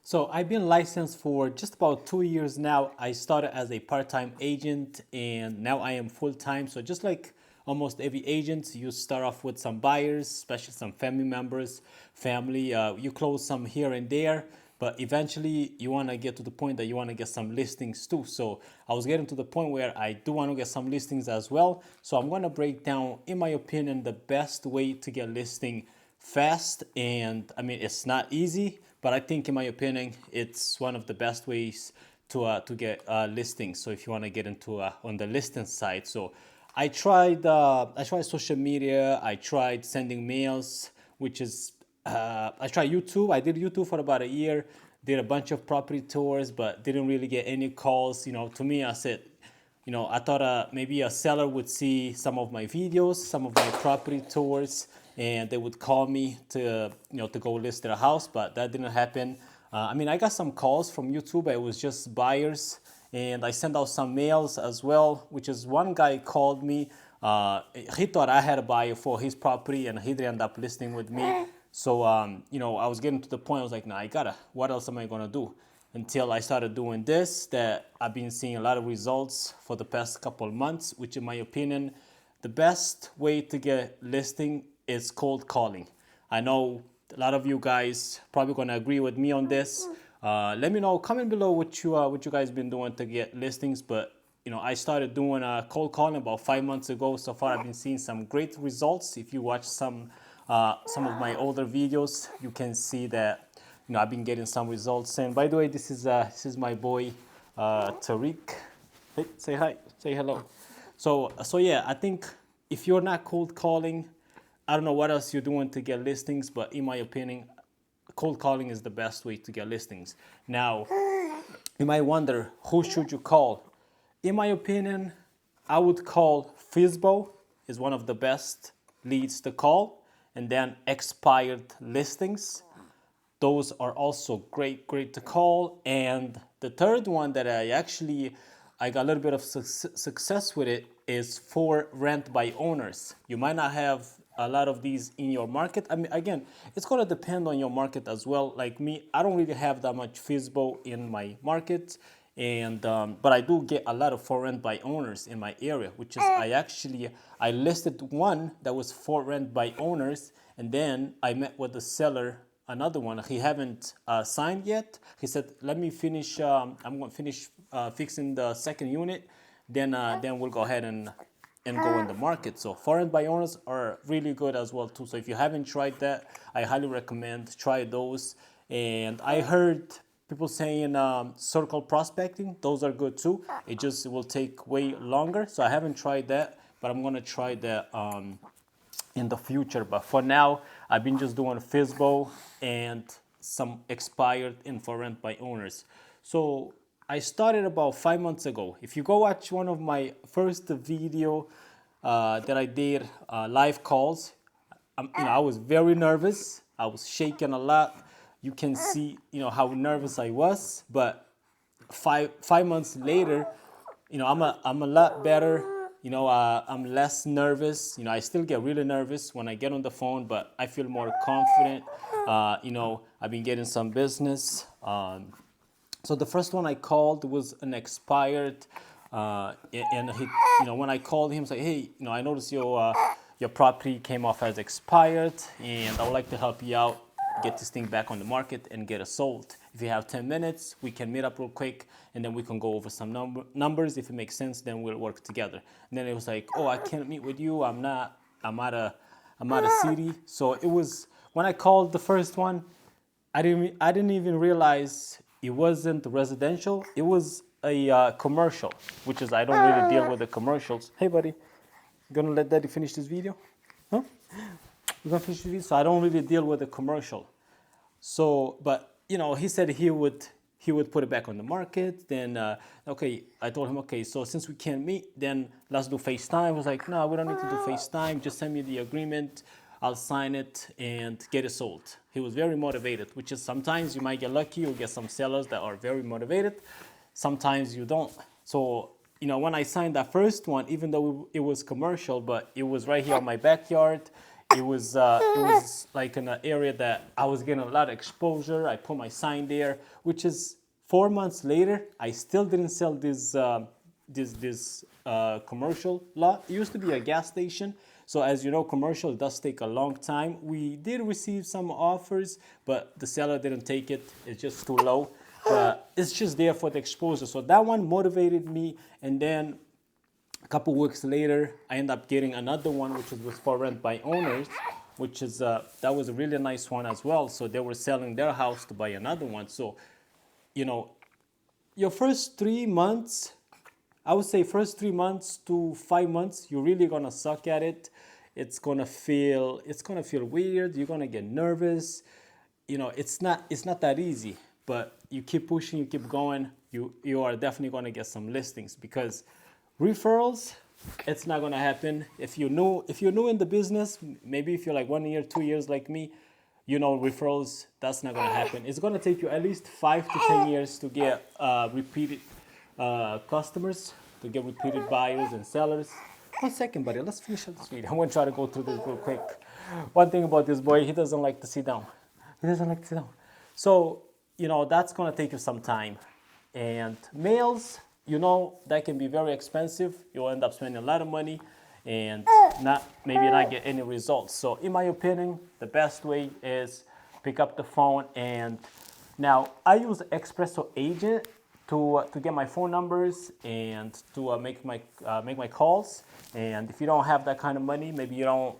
So I've been licensed for just about 2 years now. I started as a part-time agent and now I am full-time. So just like almost every agent, you start off with some buyers, especially some family members, family. You close some here and there, but eventually you want to get to the point that you want to get some listings too. So I was getting to the point where I do want to get some listings as well. So I'm going to break down, in my opinion, the best way to get listing fast. And I mean, it's not easy, but I think, in my opinion, it's one of the best ways to get listings. So if you want to get into on the listing side, so I tried social media. I tried sending mails, which is I tried YouTube. I did YouTube for about a year. Did a bunch of property tours, but didn't really get any calls. To me, I said, I thought maybe a seller would see some of my videos, some of my property tours, and they would call me to go list their house, but that didn't happen. I mean, I got some calls from YouTube, but it was just buyers, and I sent out some mails as well, which is one guy called me. He thought I had a buyer for his property, and he didn't end up listing with me. So, I was getting to the point, I was like, nah, what else am I gonna do? Until I started doing this, that I've been seeing a lot of results for the past couple of months, which in my opinion, the best way to get listing is cold calling. I know a lot of you guys probably gonna agree with me on this. Let me know, comment below what you guys been doing to get listings. But I started doing cold calling about 5 months ago. So far, I've been seeing some great results. If you watch some of my older videos, you can see that I've been getting some results. And by the way, this is my boy Tariq. Hey, say hi, say hello. So yeah, I think if you're not cold calling, I don't know what else you're doing to get listings, but in my opinion, cold calling is the best way to get listings. Now, you might wonder, who should you call? In my opinion, I would call FSBO is one of the best leads to call, and then expired listings. Those are also great to call. And the third one that I got a little bit of success with it is for rent by owners. You might not have a lot of these in your market. I mean, again, it's going to depend on your market as well. Like me, I don't really have that much FSBO in my market. And but I do get a lot of for rent by owners in my area, which is I listed one that was for rent by owners, and then I met with the seller, another one. He haven't signed yet. He said, let me finish, I'm going to finish fixing the second unit, then we'll go ahead and go in the market. So foreign buy owners are really good as well too. So if you haven't tried that, I highly recommend try those. And I heard people saying circle prospecting, those are good too. It will take way longer. So I haven't tried that, but I'm gonna try that in the future. But for now, I've been just doing FSBO and some expired info rent by owners. So I started about 5 months ago. If you go watch one of my first video that I did, live calls, I was very nervous. I was shaking a lot. You can see, how nervous I was. But five months later, I'm a lot better. I'm less nervous. I still get really nervous when I get on the phone, but I feel more confident. I've been getting some business. So the first one I called was an expired, and he, when I called him, say, hey, I noticed your property came off as expired, and I would like to help you out, get this thing back on the market and get it sold. If you have 10 minutes, we can meet up real quick, and then we can go over some numbers. If it makes sense, then we'll work together. And then it was like, oh, I can't meet with you. I'm out of city. So it was, when I called the first one, I didn't even realize it wasn't residential. It was a commercial, which is, I don't really deal with the commercials. Hey, buddy, you gonna let daddy finish this video? Huh? You gonna finish this video? So I don't really deal with the commercial. So, but he said he would put it back on the market. Then, okay, I told him, okay, so since we can't meet, then let's do FaceTime. I was like, no, we don't need to do FaceTime. Just send me the agreement. I'll sign it and get it sold. He was very motivated, which is, sometimes you might get lucky. You'll get some sellers that are very motivated. Sometimes you don't. So, when I signed that first one, even though it was commercial, but it was right here on my backyard. it was like in an area that I was getting a lot of exposure. I put my sign there, which is 4 months later, I still didn't sell this commercial lot. It used to be a gas station. So as you know, commercial does take a long time. We did receive some offers, but the seller didn't take it. It's just too low. But it's just there for the exposure. So that one motivated me. And then a couple weeks later, I ended up getting another one, which was for rent by owners, which is that was a really nice one as well. So they were selling their house to buy another one. So, you know, your first 3 months, I would say first 3 months to 5 months, you're really gonna suck at it. It's gonna feel weird. You're gonna get nervous. You know, it's not that easy. But you keep pushing, you keep going. You are definitely gonna get some listings because referrals, it's not gonna happen. If you're new in the business, maybe if you're like 1 year, 2 years like me, you know, referrals, that's not gonna happen. It's gonna take you at least 5 to 10 years to get repeated customers, to get repeated buyers and sellers. 1 second, buddy, let's finish this video. I'm gonna try to go through this real quick. One thing about this boy, he doesn't like to sit down. So, you know, that's gonna take you some time. And males, you know, that can be very expensive. You'll end up spending a lot of money and maybe not get any results. So in my opinion, the best way is pick up the phone. And now I use Espresso Agent to get my phone numbers and to make my calls. And if you don't have that kind of money, maybe you're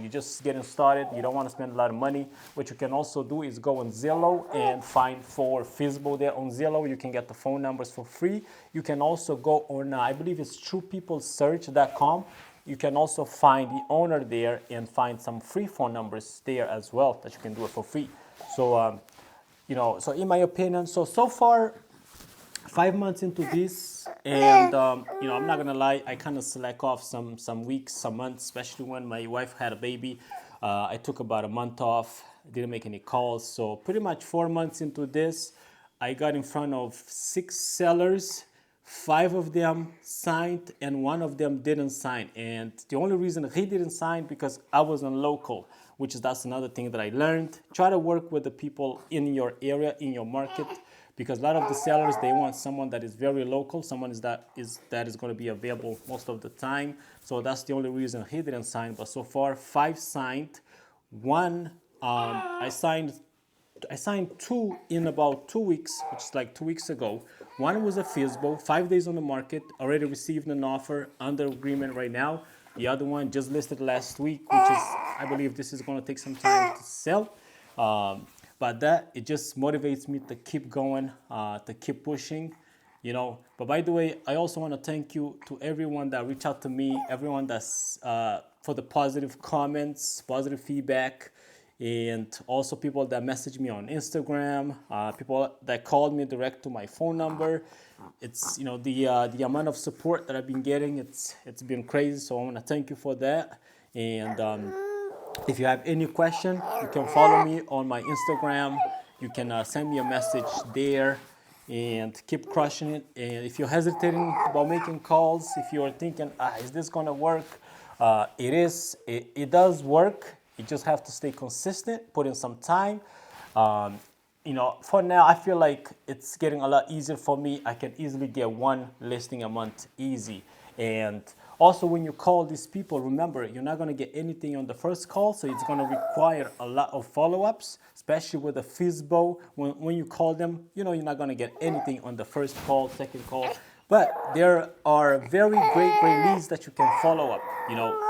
just getting started, you don't want to spend a lot of money, what you can also do is go on Zillow and find for FSBO there on Zillow. You can get the phone numbers for free. You can also go on, I believe it's truepeoplesearch.com. You can also find the owner there and find some free phone numbers there as well that you can do it for free. So, so in my opinion, so far, 5 months into this, and I'm not gonna lie, I kind of slack off some weeks, some months, especially when my wife had a baby. I took about a month off, didn't make any calls. So pretty much 4 months into this, I got in front of 6 sellers. 5 of them signed and 1 of them didn't sign. And the only reason he didn't sign because I wasn't local, that's another thing that I learned. Try to work with the people in your area, in your market. Because a lot of the sellers, they want someone that is very local, someone that is going to be available most of the time. So that's the only reason he didn't sign. But so far, 5 signed. 1, I signed 2 in about 2 weeks, which is like 2 weeks ago. 1 was a FSBO, 5 days on the market, already received an offer, under agreement right now. The other one just listed last week, which is, I believe this is going to take some time to sell. But it just motivates me to keep going, to keep pushing, But by the way, I also want to thank you to everyone that reached out to me, everyone that's for the positive comments, positive feedback, and also people that message me on Instagram, people that called me direct to my phone number. It's the amount of support that I've been getting. It's been crazy. So I want to thank you for that. And if you have any question, you can follow me on my Instagram. You can send me a message there and keep crushing it. And if you're hesitating about making calls, if you're thinking, is this going to work? It does work. You just have to stay consistent, put in some time. For now, I feel like it's getting a lot easier for me. I can easily get 1 listing a month easy. And also, when you call these people, remember, you're not going to get anything on the first call, so it's going to require a lot of follow-ups, especially with a FSBO. When you call them, you're not going to get anything on the first call, second call. But there are very great leads that you can follow up.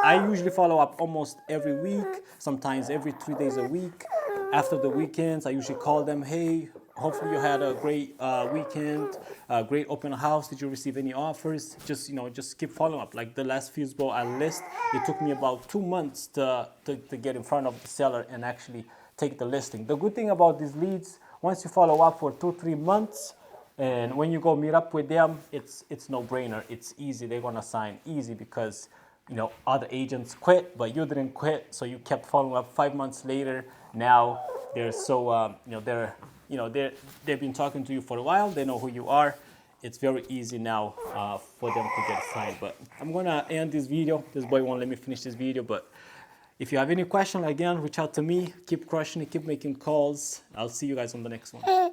I usually follow up almost every week, sometimes every 3 days a week. After the weekends, I usually call them, hey, hopefully you had a great weekend, great open house. Did you receive any offers? Just keep following up. Like the last FSBO I list, it took me about 2 months to get in front of the seller and actually take the listing. The good thing about these leads, once you follow up for 2-3 months, and when you go meet up with them, it's no brainer. It's easy. They're gonna sign easy because other agents quit, but you didn't quit, so you kept following up. 5 months later, now they're so they've been talking to you for a while. They know who you are. It's very easy now for them to get signed. But I'm gonna end this video. This boy won't let me finish this video, but If you have any question, again, reach out to me. Keep crushing it, keep making calls. I'll see you guys on the next one.